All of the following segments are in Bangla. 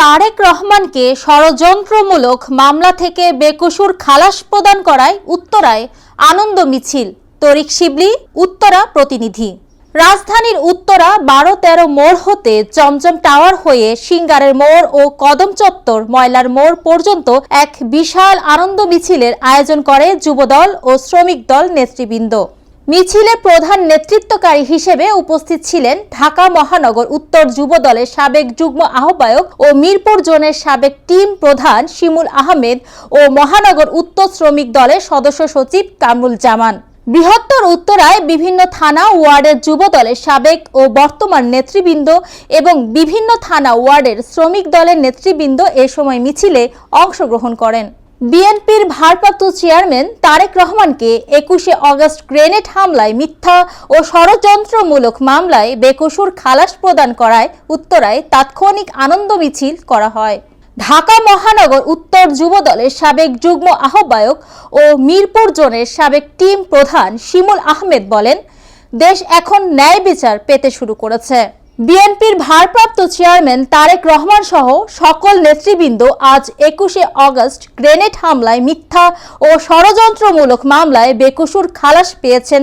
তারেক রহমানকে ষড়যন্ত্রমূলক মামলা থেকে বেকসুর খালাস প্রদান করায় উত্তরায় আনন্দ মিছিল। তরিক শিবলি, উত্তরা প্রতিনিধি। রাজধানীর উত্তরা 12-13 মোড় হতে জমজম টাওয়ার হয়ে সিঙ্গারের মোড় ও কদম চত্বর ময়লার মোড় পর্যন্ত এক বিশাল আনন্দ মিছিলের আয়োজন করে যুবদল ও শ্রমিক দল নেতৃবৃন্দ। মিছিলে প্রধান নেতৃত্বকারী হিসেবে উপস্থিত ছিলেন ঢাকা মহানগর উত্তর যুবদলের সাবেক যুগ্ম আহ্বায়ক ও মিরপুর জোনের সাবেক টিম প্রধান শিমুল আহমেদ ও মহানগর উত্তর শ্রমিক দলের সদস্য সচিব কামরুল জামান। বৃহত্তর উত্তরায় বিভিন্ন থানা ওয়ার্ডের যুবদলের সাবেক ও বর্তমান নেতৃবৃন্দ এবং বিভিন্ন থানা ওয়ার্ডের শ্রমিক দলের নেতৃবৃন্দ এ সময় মিছিলে অংশগ্রহণ করেন। বিএনপির ভারপ্রাপ্ত চেয়ারম্যান তারেক রহমানকে 21শে আগস্ট গ্রেনেড হামলায় মিথ্যা ও ষড়যন্ত্রমূলক মামলায় বেকসুর খালাস প্রদান করায় উত্তরায় তাৎক্ষণিক আনন্দ মিছিল করা হয়। ঢাকা মহানগর উত্তর যুবদলের সাবেক যুগ্ম আহ্বায়ক ও মিরপুর জোনের সাবেক টিম প্রধান শিমুল আহমেদ বলেন, দেশ এখন ন্যায় বিচার পেতে শুরু করেছে। বিএনপির ভারপ্রাপ্ত চেয়ারম্যান তারেক রহমান সহ সকল নেতৃবৃন্দ আজ 21শে আগস্ট গ্রেনেড হামলায় মিথ্যা ও ষড়যন্ত্রমূলক মামলায় বেকসুর খালাস পেয়েছেন।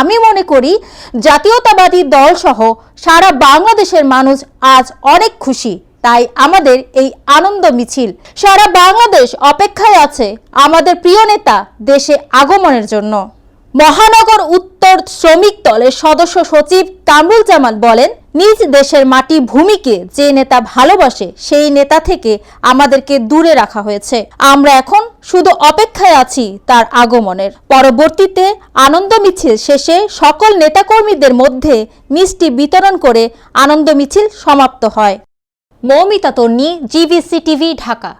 আমি মনে করি জাতীয়তাবাদী দল সহ সারা বাংলাদেশের মানুষ আজ অনেক খুশি। তাই আমাদের এই আনন্দ মিছিল। সারা বাংলাদেশ অপেক্ষায় আছে আমাদের প্রিয় নেতা দেশে আগমনের জন্য। মহানগর উত্তর শ্রমিক দলের সদস্য সচিব কামরুল জামান বলেন, নিজ দেশের মাটি ভূমিকে যে নেতা ভালোবাসে সেই নেতা থেকে আমাদেরকে দূরে রাখা হয়েছে। আমরা এখন শুধু অপেক্ষায় আছি তার আগমনের। পরবর্তীতে আনন্দ মিছিল শেষে সকল নেতাকর্মীদের মধ্যে মিষ্টি বিতরণ করে আনন্দ মিছিল সমাপ্ত হয়। মৌমিতা তন্নি, জিবিসি টিভি, ঢাকা।